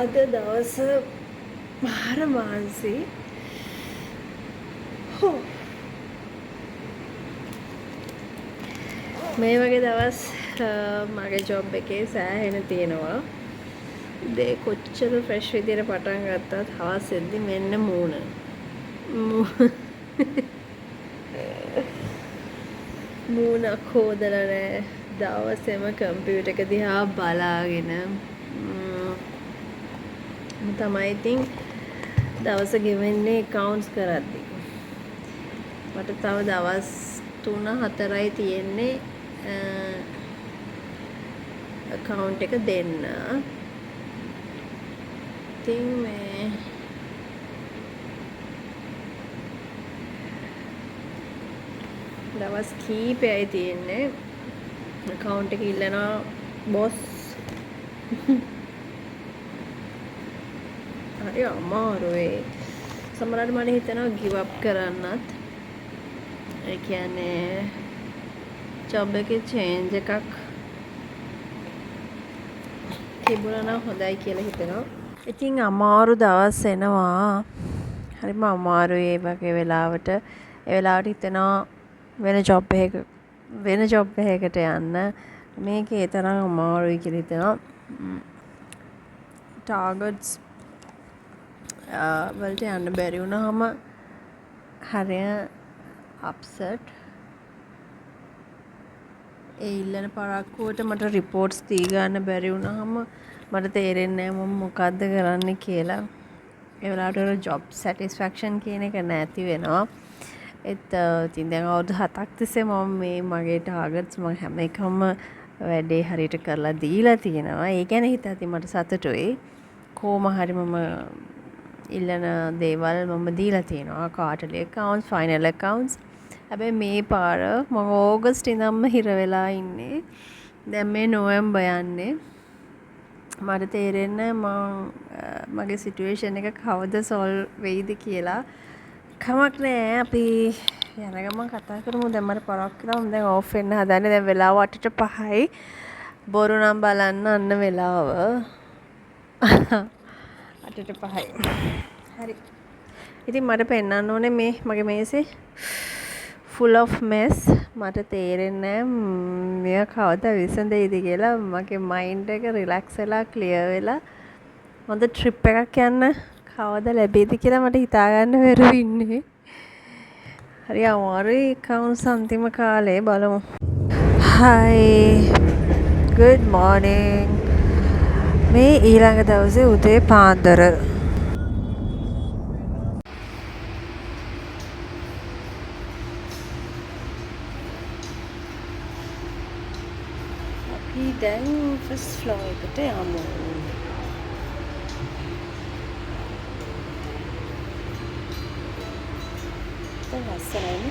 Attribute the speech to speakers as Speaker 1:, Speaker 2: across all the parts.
Speaker 1: අද දවස මාර මාන්සි. හෝ. මේ වගේ දවස් මගේ ජොබ් එකේ සෑහෙන තියෙනවා. උදේ කොච්චර ෆ්‍රෙෂ් විදියට පටන් ගත්තත් හවස් එද්දි මෙන්න මූණ. මූණක් හොදලා නැහැ. දවසේම කම්පියුටර් එක දිහා බලාගෙන තමයි ඉතින් දවස ගෙවෙන්නේ accounts කරද්දී. මට තව දවස් 3-4යි තියෙන්නේ account එක දෙන්න. ඉතින් මේ දවස් කීපයයි තියෙන්නේ account එක ඉල්ලනවා boss. හරි අමාරුයි. සමහරවිට මට හිතෙනවා give up කරන්නත්. ඒ කියන්නේ ජොබ් එකේ චේන්ජ් එකක් තිබුණා නම් හොඳයි කියලා හිතෙනවා. ඉතින් අමාරු දවස් එනවා. හරිම අමාරුයි ඒ වගේ වෙලාවට. ඒ වෙලාවට හිතෙනවා වෙන ජොබ් එකකට යන්න. මේකේ තරම් අමාරුයි කියලා හිතෙනවා. ටාගට්ස් වලට යන්න බැරි වුණාම හරිය අප්සෙට්. ඒ ඉල්ලන පරක්කුවට මට රිපෝට්ස් දී ගන්න බැරි වුණාම මට තේරෙන්නේ නැහැ මම මොකද්ද කරන්න කියලා. ඒ වෙලාවට ජොබ් සැටිස්ෆැක්ෂන් කියන එක නැති වෙනවා. ඉතින් දැන් අවුරුදු 7ක් තිස්සේ මම මේ මගේ ටාගට්ස් මම හැම එකම වැඩේ හරියට කරලා දීලා තියෙනවා. ඒ ගැන හිතද්දි මට සතුටුයි. කොහොම හරි මම ඉල්ලන දේවල් මම දීලා තියෙනවා. quarterly accounts, final accounts. හැබැයි මේ පාර මම ඕගස්ට් ඉඳන්ම හිර වෙලා ඉන්නේ. දැන් මේ නොවැම්බර් යන්නේ. මට තේරෙන්නේ මගේ සිටුේෂන් එක කවද සෝල්ව් වෙයිද කියලා. කමක් නෑ අපි යන ගමන් කතා කරමු. දැන් මට පරක් කියලා මම දැන් ඕෆ් වෙන්න හදන්නේ. දැන් වෙලාව 8:05යි. බොරු නම් බලන්න අන්න වෙලාව 8:05යි. හරි. ඉතින් මට පෙන්වන්න ඕනේ මේ මගේ මේසේ full of mess. මට තේරෙන්නේ නෑ මෙයා කවදා විසඳෙයිද කියලා. මගේ මයින්ඩ් එක රිලැක්ස් වෙලා ක්ලියර් වෙලා හොඳ ට්‍රිප් එකක් යන්න කවදා ලැබෙයිද කියලා මට හිතා ගන්න බැරුව ඉන්නේ. හරි අමාරුයි accounts අන්තිම කාලේ බලමු. Hi. Good morning. මේ ඊළඟ දවසේ උදේ පාන්දර. අපි දැන් ෆස්ට් ෆ්ලෝර් එකට යමු. දැන් ලස්සනයි.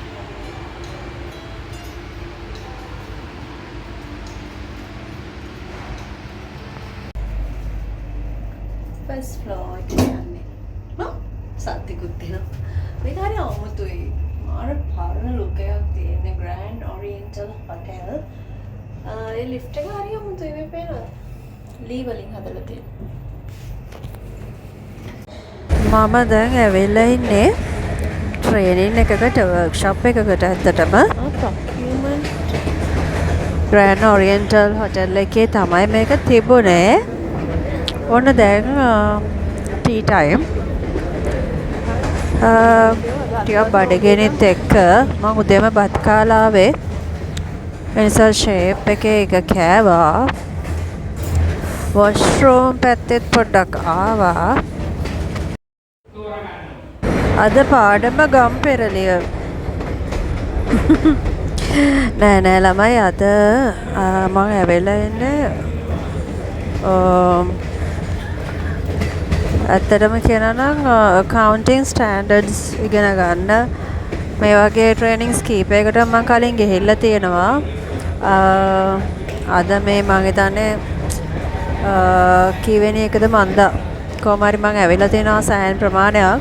Speaker 1: ෆස්ට් ෆ්ලෝර් එකට යන්නේ. සත්තිකුත් දෙනවා. මේක හරි අමුතුයි. මාර පරණ ලුක් එකක් තියෙන ග්‍රෑන්ඩ් ඔරියන්ටල් හොටෙල්. ඒ ලිෆ්ට් එක හරි අමුතුයි මේ පේනවා. ලී වලින් හදලා තියෙනවා. මම දැන් ඇවිල්ලා ඉන්නේ ට්‍රේනින් එකකට වර්ක්ෂොප් එකකට ඇත්තටම. ග්‍රෑන්ඩ් ඔරියන්ටල් හොටෙල් එකේ තමයි මේක තිබුණේ. ඔන්න දැන් ටී ටයිම්. ටිකක් බඩගිනිත් එක්ක මම උදේම බත් කාලා ආවේ. එනිසා ෂේප් එකේ එක කෑවා. වොෂ්රූම් පැත්තෙත් පොඩ්ඩක් ආවා. අද පාඩම ගම් පෙරළිය. නෑ ළමයි අද මම ඇවිල්ලා ඉන්නේ ඇත්තටම කියනවා නම් accounting standards ඉගෙන ගන්න. මේ වගේ trainings කීපයකට මම කලින් ගිහිල්ලා තියෙනවා. අද මේ මම හිතන්නේ කීවෙනි එකද මන්දා. කොහොම හරි මම ඇවිල්ලා තියෙනවා සෑහෙන ප්‍රමාණයක්.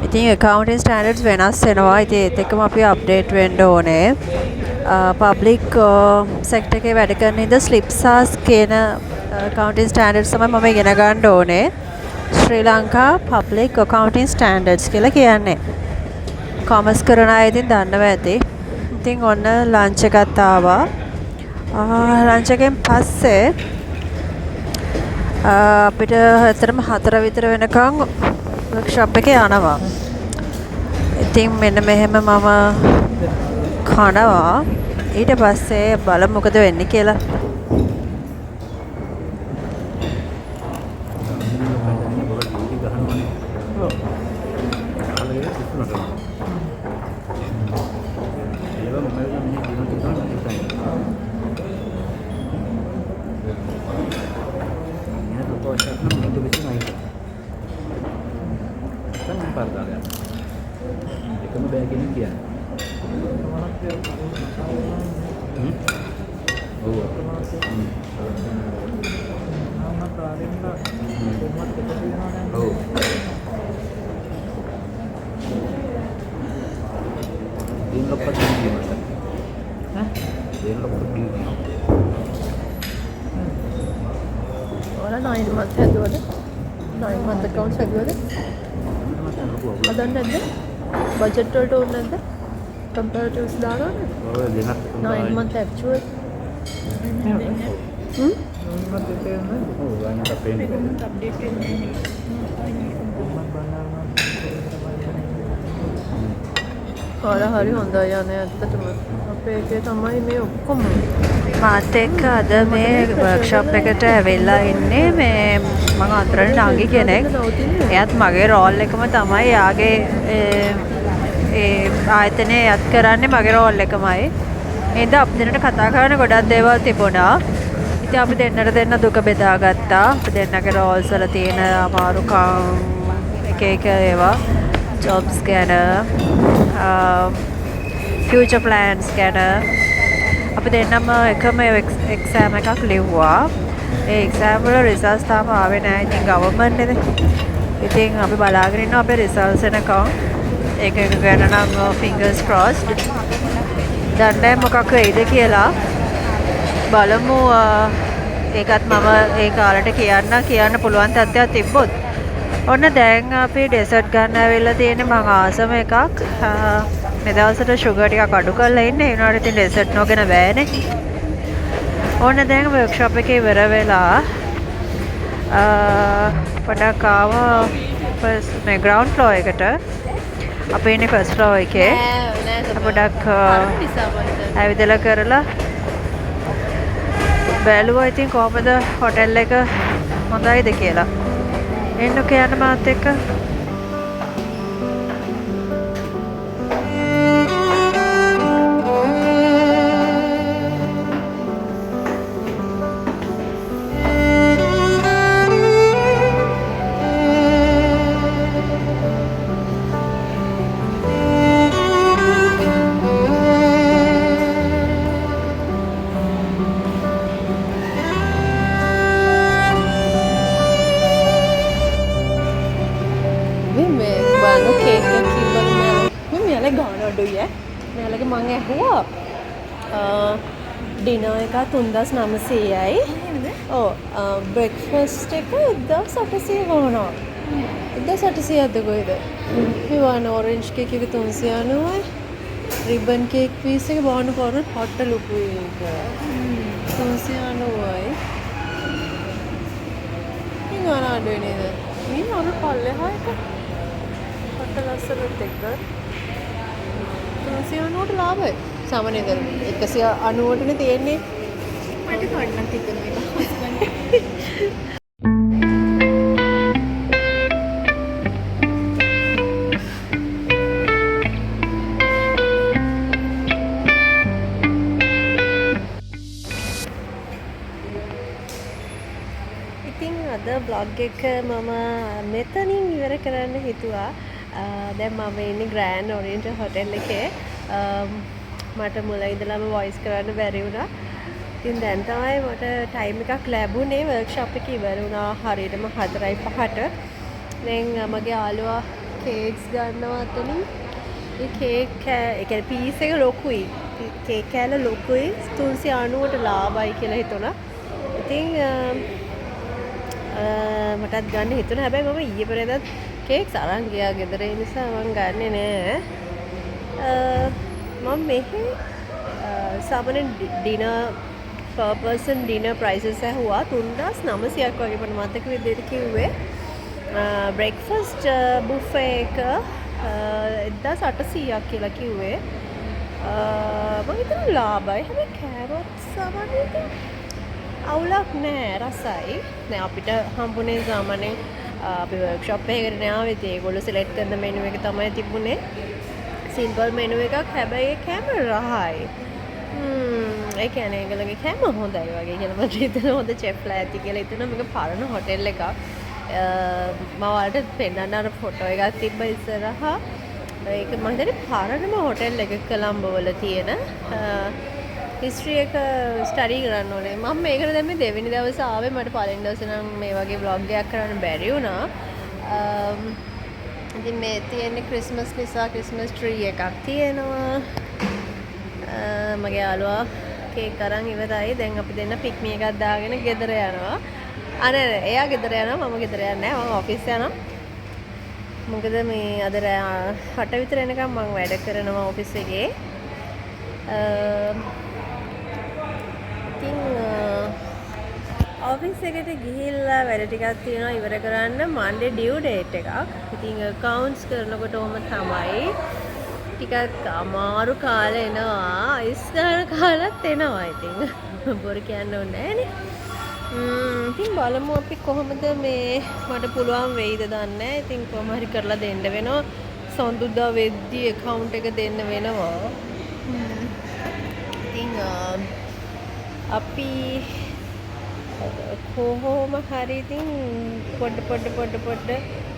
Speaker 1: ඉතින් accounting standards වෙනස් වෙනවා. ඉතින් ඒත් එක්කම අපි අප්ඩේට් වෙන්න ඕනේ. public sector එකේ වැඩ කරන ඉඳ SLIPSAS කියන accounting standards තමයි මම ඉගෙන ගන්න ඕනේ. ශ්‍රී ලංකා public accounting standards කියලා කියන්නේ. කොමර්ස් කරන අය ඉතින් දන්නවා ඇති. ඉතින් ඔන්න ලන්ච් එකත් ආවා. ලන්ච් එකෙන් පස්සේ අපිට ඇත්තටම 4 විතර වෙනකන් වර්ක්ෂොප් එකේ යනවා. ඉතින් මෙන්න මෙහෙම මම කනවා. ඊට පස්සේ බලමු මොකද වෙන්නේ කියලා. ඔයාලා 9 month හැදුවද? 9 month accounts හැදුවද? හදන්නේ නැද්ද? බජට් වලට ඕනේ නැද්ද? comparatives දානවද? ඔය දෙනත් 9 month actual. හරි හොඳයි යන්නේ ඇත්තටම. අපේ එකේ තමයි මේ ඔක්කොම. මාත් එක්ක අද මේ වර්ක්ෂොප් එකට ඇවිල්ලා ඉන්නේ මේ මම අතරේ නාගි කෙනෙක්. එයාත් මගේ රෝල් එකම තමයි. යාගේ ඒ ආයතනයේ යත් කරන්නේ මගේ රෝල් එකමයි. එහෙනම් අපි දෙන්නට කතා කරන ගොඩක් දේවල් තිබුණා. ඉතින් අපි දෙන්න දුක බෙදාගත්තා. අපි දෙන්නගේ රෝල්ස් වල තියෙන අමාරුකම් එක ඒවා jobs ගැන future plans ගැන අපි දෙන්නම එකම exam එකක් ලිව්වා. ඒ exam වල results තාම ආවේ නැහැ. ඉතින් government නේද. ඉතින් අපි බලාගෙන ඉන්නවා අපේ results එනකම්. ඒක ගැන නම් fingers crossed. දන්නේ මොකක් වෙයිද කියලා. බලමු. ඒකත් මම ඒ කාලේට කියන්න පුළුවන් තත්ත්වයක් තිබ්බොත්. ඔන්න දැන් අපි ඩෙසර්ට් ගන්න ඇවිල්ලා තියෙන්නේ මම ආසම එකක්. මේ දවස්වල sugar ටිකක් අඩු කරලා ඉන්නේ. ඒ වුණාට ඉතින් ඩෙසර්ට් නොගෙන බෑනේ. ඔන්න දැන් වර්ක්ෂොප් එකේ ඉවර වෙලා පොඩක් ආවා මේ ground floor එකට. අපි ඉන්නේ first floor එකේ. පොඩක් ඇවිදලා කරලා බැලුවා ඉතින් කොහමද හොටෙල් එක හොඳයිද කියලා. එන්න කියන්න මාත් එක්ක. මෙයාලගේ මං ඇහුවා ඩිනර් එක 3900යි. ඔව් බ්‍රෙක්ෆාස්ට් එක 1800 වුණා. 1800ක්ද කොහෙද? මේ වань ඔරෙන්ජ් කේක් එක 390යි. රිබන් කේක් පීස් එක බාන කරන හොට්ට ලොකුයි ඒක. 390යි. ඉතින් අරාඩුවේ නේද? මේ අර පල්ලෙහා එක හොට්ට ලස්සනත් එක්ක 390ට ලාභයි. සාමාන්‍යයෙන් 190ටනේ තියෙන්නේ. මට කඩන්නත් හිතෙනවා ඒක හස්බන්ඩ්. ඉතින් අද vlog එක මම මෙතනින් ඉවර කරන්න හිතුවා. දැන් මම ඉන්නේ ග්‍රෑන්ඩ් ඔරියන්ටල් හොටෙල් එකේ. මට මුල ඉඳලම වොයිස් කරන්න බැරි වුණා. ඉතින් දැන් තමයි මට ටයිම් එකක් ලැබුණේ. වර්ක්ෂොප් එක ඉවර වුණා හරියටම 4:05ට. දැන් මගේ යාළුවා කේක්ස් ගන්නවා අතනින්. ඒ කේක් ඒ කියන්නේ පීස් එක ලොකුයි. කේක් කෑල්ල ලොකුයි. 390ට ලාභයි කියලා හිතුණා. ඉතින් මටත් ගන්න හිතුණා. හැබැයි මම ඊයේ පෙරේදත් කේක්ස් අරන් ගියා ගෙදර. ඒ නිසා මම ගන්නෙ නෑ. මම මෙහි සාමාන්‍යයෙන් dinner per person dinner prices ඇහුවා 3900ක් වගේ මට මතක විදිහට කිව්වේ. breakfast buffet එක 1800ක් කියලා කිව්වේ. මම හිතනවා ලාභයි. හැබැයි කෑමත් සාමාන්‍යයෙන් අවුලක් නෑ, රසයි. දැන් අපිට හම්බුනේ සාමාන්‍යයෙන් අපි වර්ක්ෂොප් එකකට නාවේ ඉතින් ඒගොල්ලෝ සිලෙක්ට් කරන මෙනු එක තමයි තිබුණේ. සිම්පල් මෙනු එකක්. හැබැයි ඒ කෑම රහයි. ඒ කියන්නේ ඒගොල්ලෝගේ කෑම හොඳයි වගේ කියලා මට හිතෙනවා. හොඳ චෙෆ්ලා ඇති කියලා හිතෙනවා. මේක පරණ හොටෙල් එකක්. මම ඔයාලට පෙන්නන්න අර ෆොටෝ එකක් තිබ්බ ඉස්සරහා. ඒක මම හිතන්නේ පරණම හොටෙල් එකක කොළඹවල තියෙන. හිස්ටරි එක ස්ටඩි කරන්න ඕනේ. මම මේකට දැන් මේ දෙවෙනි දවසේ ආවේ. මට පළවෙනි දවසේ නම් මේ වගේ vlog එකක් කරන්න බැරි වුණා. ඉතින් මේ තියෙන්නේ ක්‍රිස්මස් නිසා ක්‍රිස්මස් ට්‍රී එකක් තියෙනවා. මගේ යාළුවා කේක් අරන් ඉවරයි. දැන් අපි දෙන්න පික්මි එකක් දාගෙන ගෙදර යනවා. අනේ එයා ගෙදර යනවා, මම ගෙදර යන්නේ නැහැ. මම ඔෆිස් යනවා. මොකද මේ අද 8 විතර එනකම් මම වැඩ කරනවා ඔෆිස් එකේ. ඉතින් ඔෆිස් එකට ගිහිල්ලා වැඩ ටිකක් තියෙනවා ඉවර කරන්න. මන්ඩේ ඩියු ඩේට් එකක්. ඉතින් accounts කරනකොට ඔහම තමයි. ටිකක් අමාරු කාලේ එනවා. අයිස් ගන්න කාලත් එනවා. ඉතින් බොරු කියන්න ඕනේ නෑනේ. ඉතින් බලමු අපි කොහොමද මේ මට පුළුවන් වෙයිද දන්නේ නැහැ. ඉතින් කොහොම හරි කරලා දෙන්න වෙනවා. සඳුදා වෙද්දි account එක දෙන්න වෙනවා. ඉතින් අපි කොහොම හරි ඉතින් පොඩ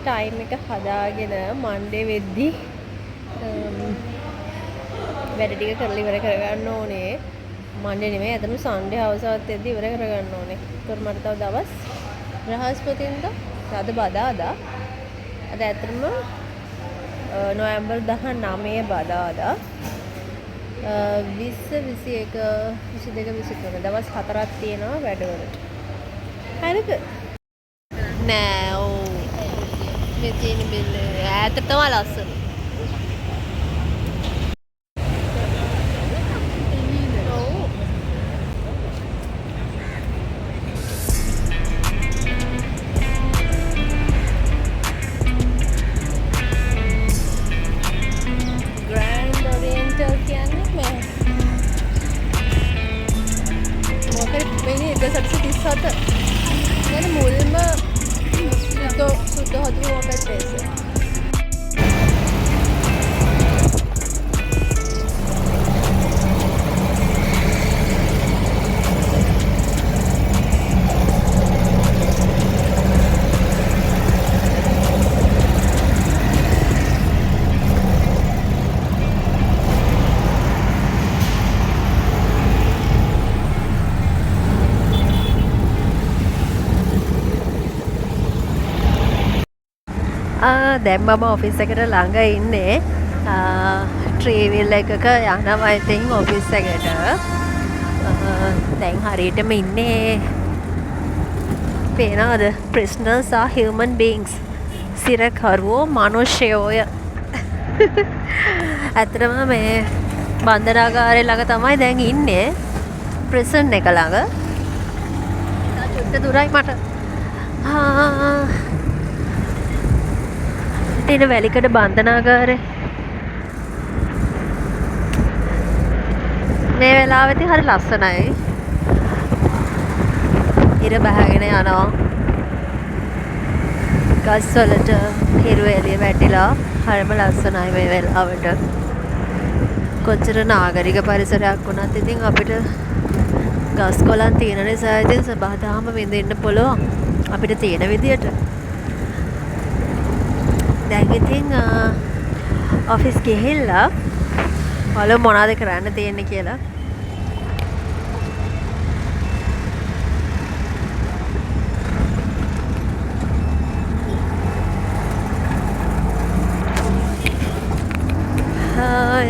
Speaker 1: ටයිම් එක හදාගෙන මන්ඩේ වෙද්දි වැඩ ටික කරලා ඉවර කරගන්න ඕනේ. මන්ඩේ නෙමෙයි අදම සන්ඩේ හවසවත් එද්දි ඉවර කරගන්න ඕනේ. ඒතර මට තව දවස් බ්‍රහස්පතින්දා අද බදාදා. අද ඇත්තටම නොවැම්බර් 19 බදාදා 20 21 22 23 දවස් 4ක් තියෙනවා වැඩවලට. හරිද? නෑ ඔව්. මේ තියෙන බිල් ඈතට තමයි ලස්සන. මුල්ම සුද්ධ හොදපු මොකක්ද ඒක? දැන් මම ඔෆිස් එකට ළඟ ඉන්නේ. ට්‍රේවිල් එකක යනවා ඉතින් ඔෆිස් එකට. දැන් හරියටම ඉන්නේ පේනවද? prisoners are human beings. සිරකරුවෝ මිනිස්සුය. ඇත්තටම මේ බන්ධනාගාරය ළඟ තමයි දැන් ඉන්නේ. ප්‍රිසන් එක ළඟ. චුට්ට දුරයි මට. තියෙන වැලිකඩ බන්ධනාගාරය. මේ වෙලාවෙදී හරි ලස්සනයි. ඉර බහගෙන යනවා. ගස් වලට හිරු එළිය වැටිලා හරිම ලස්සනයි මේ වෙලාවට. කොච්චර නාගරික පරිසරයක් වුණත් ඉතින් අපිට ගස් කොළන් තියෙන නිසා ඉතින් සබහාදහම විඳින්න පුළුවන් අපිට තියෙන විදියට. දැන් ඉතින් ඔෆිස් ගිහිල්ලා බලමු මොනවද කරන්න තියෙන්නේ කියලා.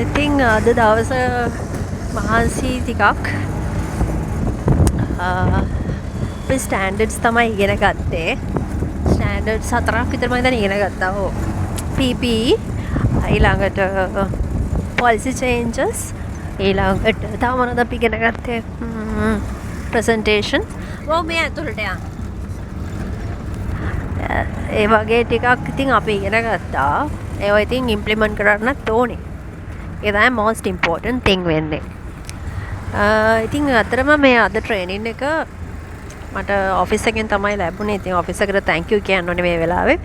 Speaker 1: ඉතින් අද දවස මහන්සි ටිකක් අපි ස්ටෑන්ඩඩ්ස් තමයි ඉගෙන ගත්තේ. ස්ටෑන්ඩඩ්ස් 4ක් විතර මම දැන් ඉගෙන ගත්තා. ඔව්. PPE ඊළඟට policy changes ඊළඟට තව මොනවද අපි ඉගෙන ගත්තේ? presentation. ඔව් මේ ඇතුළට යන්න. ඒ වගේ ටිකක් ඉතින් අපි ඉගෙන ගත්තා. ඒවා ඉතින් ඉම්ප්ලිමන්ට් කරන්නත් ඕනේ. ඒ තමයි most important thing වෙන්නේ. ඉතින් අතරම මේ අද ට්‍රේනින් එක මට ඔෆිස් එකෙන් තමයි ලැබුණේ. ඉතින් ඔෆිස් එකට thank you කියන්න ඕනේ මේ වෙලාවේ.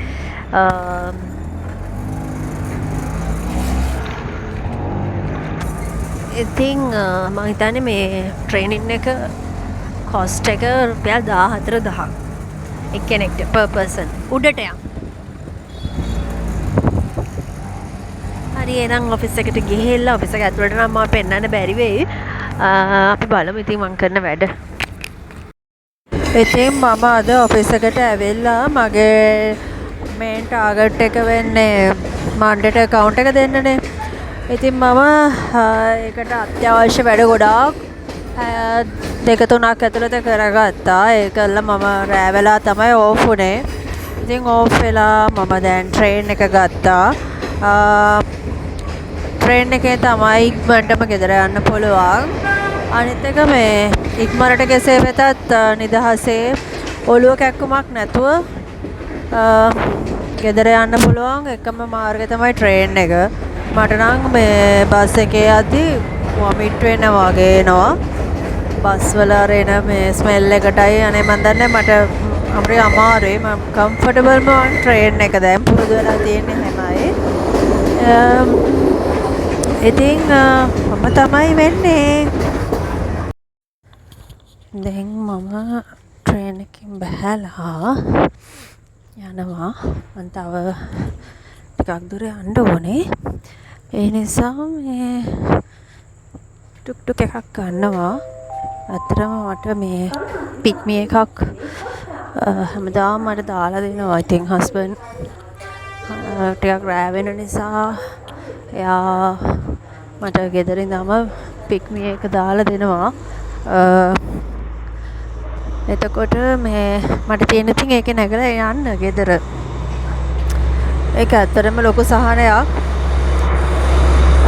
Speaker 1: ඉතින් මම හිතන්නේ මේ ට්‍රේනින් එක කොස්ට් එක රුපියල් 14000ක් එක්කෙනෙක්ට per person උඩට යන්න. හරි එහෙනම් ඔෆිස් එකට ගිහිල්ලා ඔෆිස් එක ඇතුළට නම් මම පෙන්නන්න බැරි වෙයි. අපි බලමු ඉතින් මම කරන වැඩ. ඉතින් මම අද ඔෆිස් එකට ඇවිල්ලා මගේ මේන් ටාගට් එක වෙන්නේ මන්ඩේට account එක දෙන්නනේ. ඉතින් මම ඒකට අත්‍යවශ්‍ය වැඩ ගොඩාක් 2-3ක් ඇතුළත කරගත්තා. ඒකල්ල මම රෑ වෙලා තමයි ඕෆ් වුණේ. ඉතින් ඕෆ් වෙලා මම දැන් ට්‍රේන් එක ගත්තා. ට්‍රේන් එකේ තමයි ඉක්මනටම ගෙදර යන්න පුළුවන්. අනිත් එක මේ ඉක්මනට කෙසේ වෙතත් නිදහසේ ඔළුව කැක්කුමක් නැතුව ගෙදර යන්න පුළුවන් එකම මාර්ගය තමයි ට්‍රේන් එක. මට නම් මේ බස් එකේ යද්දී වොමිට් වෙනවා වගේ එනවා. බස් වල එන මේ ස්මෙල් එකටයි අනේ මන් දන්නේ මට අපේ අමාරුයි. මම කම්ෆර්ටබල්ම ට්‍රේන් එක දැන් පුරුදු වෙලා තියෙන්නේ හැමයි. ඉතින් මම තමයි වෙන්නේ. දැන් මම ට්‍රේන් එකකින් බහැලා යනවා. මම තව ටිකක් දුර යන්න ඕනේ. ඒ නිසා මේ ටුක් ටුක් එකක් ගන්නවා. අතරම මට මේ පික්මි එකක් හැමදාම මට දාලා දෙනවා. ඉතින් හස්බන්ඩ් ටිකක් රෑ වෙන නිසා එයා මට ගෙදර ඉඳන්ම පික්මි එක දාලා දෙනවා. එතකොට මේ මට තියෙන ඉතින් ඒකේ නැගලා යන්න ගෙදර. ඒක ඇත්තටම ලොකු සහනයක්.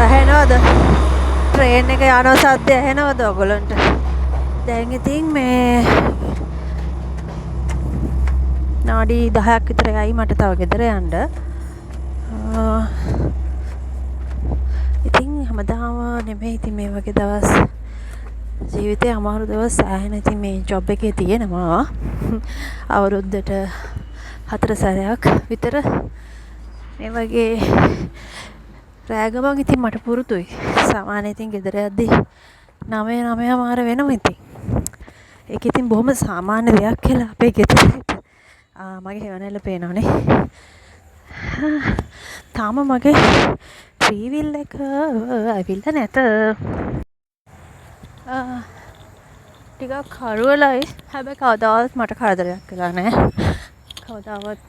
Speaker 1: ඇහෙනවද? ට්‍රේන් එක යන සද්ද ඇහෙනවද ඔයගොල්ලන්ට? දැන් ඉතින් මේ නාඩි 10ක් විතර යයි මට තව ගෙදර යන්න. ඉතින් හැමදාම නෙමෙයි ඉතින් මේ වගේ දවස් ජීවිතේ අමාරු දවස් සෑහෙන ඉතින් මේ ජොබ් එකේ තියෙනවා. අවුරුද්දට 4 සැරයක් විතර මේ වගේ රෑ ගමන් ඉතින් මට පුරුදුයි. සාමාන්‍යයෙන් ඉතින් ගෙදර යද්දී 9:00 වෙනවා ඉතින්. ඒක ඉතින් බොහොම සාමාන්‍ය දෙයක් කියලා අපේ ගෙදරට. මගේ හේවණල්ල පේනවනේ. තාම මගේ ට්‍රීවිල් එක ඇවිල්ලා නැත. ටිකක් කරුවලයි. හැබැයි කවදාවත් මට කරදරයක් කළා නැහැ. කවදාවත්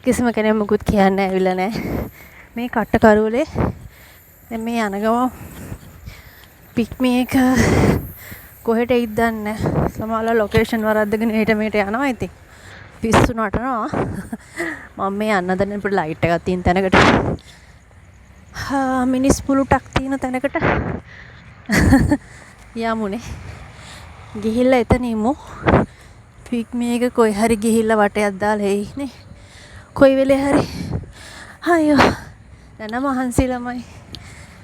Speaker 1: කිසිම කෙනෙක් මුකුත් කියන්නේ ඇවිල්ලා නැහැ. මේ කට්ට කරුවලේ දැන් මේ යන ගම පික්මි එක කොහෙට එයිද දන්නේ නැහැ. සමහරවල් ලොකේෂන් වරද්දගෙන හෙට මෙහෙට යනවා ඉතින්. පිස්සු නටනවා. මම මේ යන්න දැන් පොඩි ලයිට් එකක් තියෙන තැනකට. මිනිස් පුලුටක් තියෙන තැනකට යමුනේ. ගිහිල්ලා එතන ඉමු. පික්මි එක කොයි හරි ගිහිල්ලා වටයක් දාලා එයිනේ. කොයි වෙලේ හරි. අයියෝ. දැන් මහන්සි ළමයි.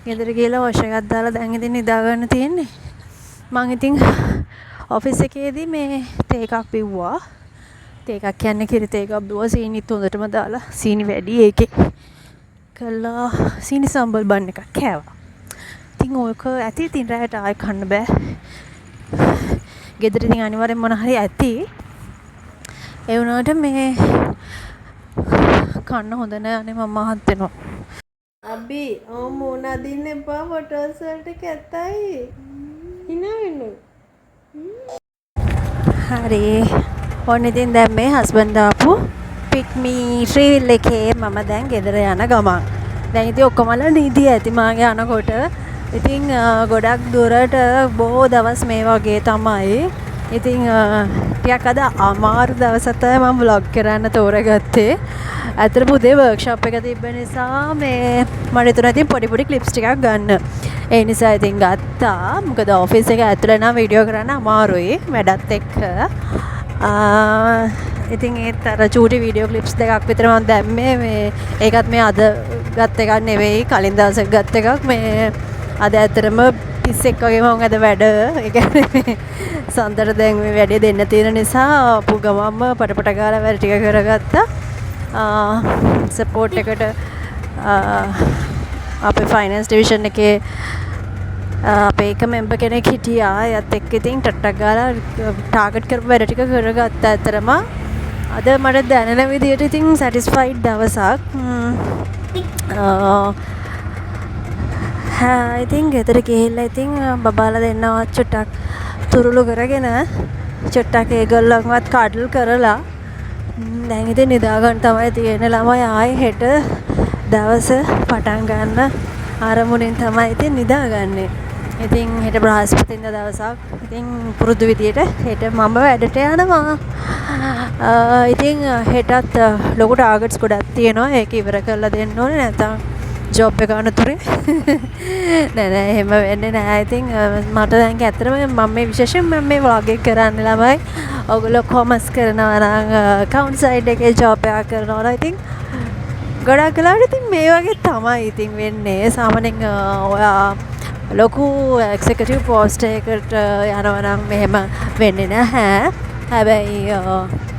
Speaker 1: ගෙදර ගිහලා වොෂ් එකක් දාලා දැන් ඉතින් නිදා ගන්න තියෙන්නේ. මං ඉතින් ඔෆිස් එකේදී මේ තේ එකක් බිව්වා. තේ එකක් කියන්නේ කිරි තේ එකක් බිව්වා. සීනිත් හොඳටම දාලා සීනි වැඩි ඒකේ. කළා සීනි සම්බල් බන් එකක් කෑවා. ඉතින් ඔයක ඇති ඉතින් රැයට ආයෙ කන්න බෑ. ගෙදර ඉතින් අනිවාර්යෙන් මොන හරි ඇති. ඒ වුණාට මේ කන්න හොඳ නෑ අනේ මම මහත් වෙනවා.
Speaker 2: අබි මොන අදින්න එපා ෆොටෝස් වලට කැතයි. hina වෙන්න.
Speaker 1: හරි. ඔන්න ඉතින් දැන් මේ හස්බන්ඩ් දාපු පික්මි ට්‍රීවිල් එකේ මම දැන් ගෙදර යන ගමන්. දැන් ඉතින් ඔක්කොමලා නිදි ඇති මාගේ යනකොට. ඉතින් ගොඩක් දුරට බොහෝ දවස් මේ වගේ තමයි. ඉතින් ටිකක් අද අමාරු දවසක් තමයි මම vlog කරන්න තෝරගත්තේ. ඇත්තටම උදේ workshop එක තිබ්බ නිසා මේ මට හිතුණා ඉතින් පොඩි clips ටිකක් ගන්න. ඒ නිසා ඉතින් ගත්තා. මොකද office එක ඇතුලේ නම් වීඩියෝ කරන්න අමාරුයි වැඩත් එක්ක. ඉතින් ඒත් අර චූටි වීඩියෝ ක්ලිප්ස් දෙකක් විතර මම දැම්මේ මේ ඒකත් මේ අද ගත්ත එකක් නෙවෙයි කලින් දවසක ගත්ත එකක් මේ අද ඇත්තටම පිස්සෙක් වගේ මම අද වැඩ ඒ කියන්නේ සඳර දැන් මේ වැඩේ දෙන්න තියෙන නිසා අපු ගමම්ම පටපට ගාලා වැඩ ටික කරගත්තා සපෝට් එකට අපේ ෆයිනෑන්ස් ඩිවිෂන් එකේ අපේ එක මෙම්බර් කෙනෙක් හිටියා එයත් එක්ක ඉතින් ටට්ටක් ගාලා ටාගට් කරපු වැඩ ටික කරගත්තා ඇත්තටම අද මට දැනෙන විදියට ඉතින් සැටිස්ෆයිඩ් දවසක් ඉතින් ගෙදර ගිහිල්ලා ඉතින් බබාලා දෙන්නවත් චුට්ටක් තුරුළු කරගෙන චුට්ටක් ඒගොල්ලන්වත් කඩල් කරලා දැන් ඉතින් නිදා ගන්න තමයි තියෙන්නේ ළමයි ආයේ හෙට දවස පටන් ගන්න ආරමුණෙන් තමයි ඉතින් නිදාගන්නේ. ඉතින් හෙට බ්‍රහස්පතින්දා දවසක්. ඉතින් පුරුදු විදියට හෙට මම වැඩට යනවා. ඉතින් හෙටත් ලොකු ටාගට්ස් ගොඩක් තියෙනවා. ඒක ඉවර කරලා දෙන්න ඕනේ නැත්නම් ජොබ් එක අනතුරේ. නෑ එහෙම වෙන්නේ නෑ. ඉතින් මට දැන් ඇත්තටම මම මේ විශේෂයෙන් මම මේ vlog එක කරන්න ළමයි. ඔයගොල්ලෝ කොමර්ස් කරනවා නම් account side එකේ ජොබ් එකක් කරනවා නම් ඉතින් ගොඩක් වෙලාවට ඉතින් මේ වගේ තමයි ඉතින් වෙන්නේ. සාමාන්‍යයෙන් ඔයා ලොකු එක්සිකියුටිව් පෝස්ට් එකකට යනවා නම් මෙහෙම වෙන්නේ නැහැ. හැබැයි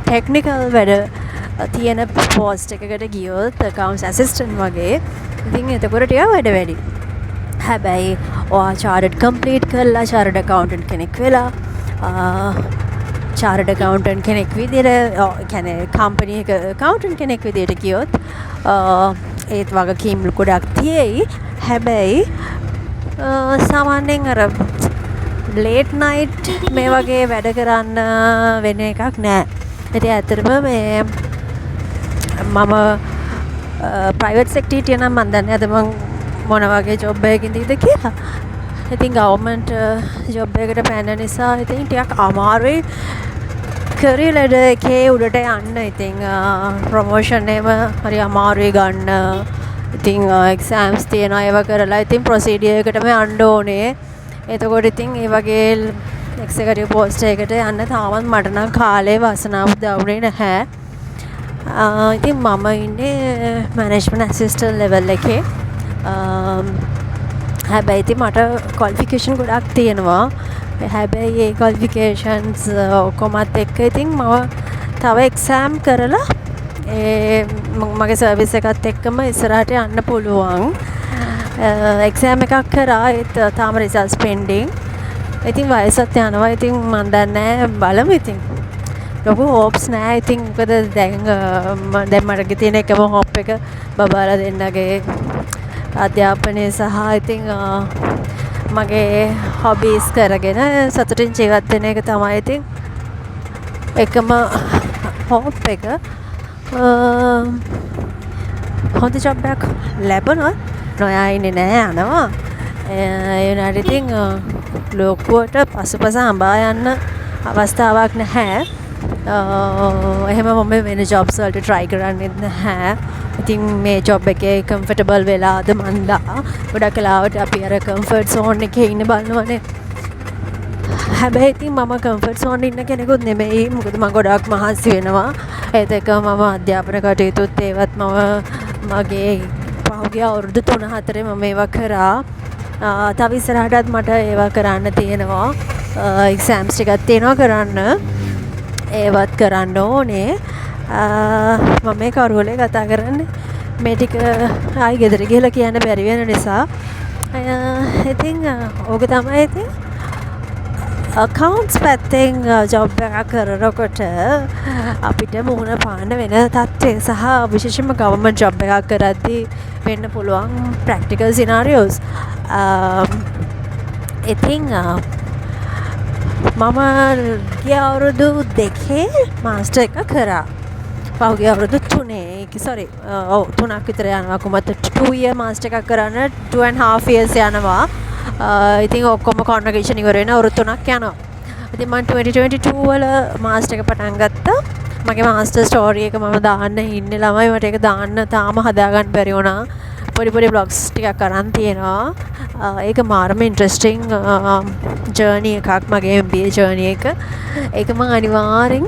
Speaker 1: ටෙක්නිකල් වැඩ තියෙන පෝස්ට් එකකට ගියොත් accounts assistant වගේ ඉතින් එතකොට ටිකක් වැඩ වැඩි. හැබැයි ඔයා chartered complete කරලා chartered accountant කෙනෙක් වෙලා chartered accountant කෙනෙක් විදිහට කියන්නේ company එක accountant කෙනෙක් විදිහට ගියොත් ඒත් වගකීම් ගොඩක් තියෙයි. හැබැයි සාමාන්‍යයෙන් අර ලේට් නයිට් මේ වගේ වැඩ කරන්න වෙන එකක් නෑ. ඉතින් ඇත්තටම මේ මම ප්‍රයිවට් සෙක්ටර් හිටියා නම් මම දන්නේ අද මම මොන වගේ ජොබ් එකකින්ද කියලා. ඉතින් ගවර්න්මන්ට් ජොබ් එකකට පැන නිසා ඉතින් ටිකක් අමාරුයි කරියර් ලැඩර් එකේ උඩට යන්න. ඉතින් ප්‍රොමෝෂන් එකම හරි අමාරුයි ගන්න. ඉතින් එක්සෑම්ස් තියෙනවා ඒව කරලා ඉතින් ප්‍රොසීඩියර් එකටම යන්න ඕනේ. එතකොට ඉතින් ඒ වගේ එක්සිකියුටිව් පෝස්ට් එකකට යන්න තාමත් මට නම් කාලේ වාසනාව උදවුනේ නැහැ. ඉතින් මම ඉන්නේ මැනේජ්මන්ට් ඇසිස්ටන්ට් ලෙවල් එකේ. හැබැයි ඉතින් මට ක්වොලිෆිකේෂන් ගොඩක් තියෙනවා. හැබැයි ඒ ක්වොලිෆිකේෂන්ස් ඔක්කොමත් එක්ක ඉතින් මම තව එක්සෑම් කරලා මගේ සර්විස් එකත් එක්කම ඉස්සරහට යන්න පුළුවන්. එක්සෑම් එකක් කරා ඒත් තාම රිසල්ට්ස් පෙන්ඩින්. ඉතින් වයසත් යනවා. ඉතින් මම දන්නේ බලමු ඉතින්. ලොකු හෝප්ස් නෑ. ඉතින් මොකද දැන් මට තියෙන එකම හෝප් එක බබාලා දෙන්නගේ අධ්‍යාපනය සහ ඉතින් මගේ හොබීස් කරගෙන සතුටින් ජීවත් වෙන එක තමයි ඉතින් එකම හෝප් එක. හොඳ ජොබ් එකක් ලැබුණොත් නොයා ඉන්නේ නෑ යනවා. ඒ වුණාට ඉතින් ලොකුවට පසුපස හඹා යන්න අවස්ථාවක් නැහැ. එහෙම මම වෙන ජොබ්ස් වලට try කරන්නෙත් නැහැ. ඉතින් මේ ජොබ් එකේ කම්ෆර්ටබල් වෙලාද මන්දා. ගොඩක් වෙලාවට අපි අර කම්ෆර්ට් සෝන් එකේ ඉන්න බලනවනේ. හැබැයි ඉතින් මම කම්ෆර්ට් සෝන් ඉන්න කෙනෙකුත් නෙමෙයි. මොකද මම ගොඩක් මහන්සි වෙනවා. ඒත් එක්ක මම අධ්‍යාපන කටයුතුත් ඒවත් මම මගේ පහුගිය අවුරුදු 3-4 මම ඒවා කරා. තව ඉස්සරහටත් මට ඒවා කරන්න තියෙනවා. එක්සෑම්ස් ටිකක් තියෙනවා කරන්න. ඒවත් කරන්න ඕනේ. මම මේ කරුවලේ කතා කරන්නේ මේ ටික ආයි ගෙදර ගිහලා කියන්න බැරි වෙන නිසා. ඉතින් ඕක තමයි ඉතින් accounts පැත්තෙන් ජොබ් එකක් කරනකොට අපිට මුහුණ පාන්න වෙන තත්ත්වය සහ විශේෂයෙන්ම ගවර්න්මන්ට් ජොබ් එකක් කරද්දී වෙන්න පුළුවන් ප්‍රැක්ටිකල් සිනාරියෝස්. ඉතින් මම ගිය අවුරුදු 2 මාස්ටර් එක කරා. පහුගිය අවුරුදු 3ක් විතර යනවා. කොහොමද 2 year මාස්ටර් එකක් කරන්න 2.5 years යනවා. ඉතින් ඔක්කොම කොන්වොකේෂන් ඉවර වෙන අවුරුදු 3ක් යනවා. ඉතින් මම 2022 වල මාස්ටර් එක පටන් ගත්තා. මගේ මාස්ටර් ස්ටෝරි එක මම දාන්න ඉන්නේ ළමයි මට ඒක දාන්න තාම හදාගන්න බැරි වුණා. පොඩි බ්ලොග්ස් ටිකක් අරන් තියෙනවා. ඒක මාරම ඉන්ට්‍රස්ටිං ජර්නි එකක් මගේ MBA ජර්නි එක. ඒක මම අනිවාර්යෙන්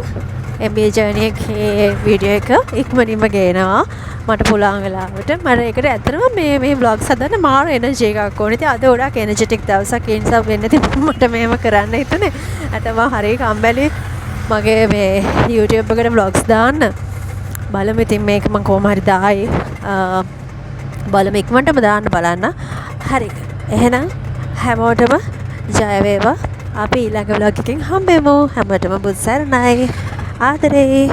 Speaker 1: MBA ජර්නි එකේ වීඩියෝ එක ඉක්මනින්ම ගේනවා. මට පුළුවන් වෙලාවට මට ඒකට ඇත්තටම මේ බ්ලොග්ස් හදන්න මාර එනර්ජි එකක් ඕනේ. ඉතින් අද ගොඩක් එනර්ජටික් දවසක් ඒ නිසා වෙන්නේ ඉතින් මට මේව කරන්න හිතුනේ. ඇත්තම හරිය කම්මැලි මගේ මේ YouTube එකට vlogs දාන්න. බලමු ඉතින් මේක මම කොහොම හරි දායි. බලමු ඉක්මනටම දාන්න බලන්න. හරි. එහෙනම් හැමෝටම ජය වේවා. අපි ඊළඟ vlog එකකින් හම්බෙමු. හැමෝටම බුත් සරණයි. ආදරේ.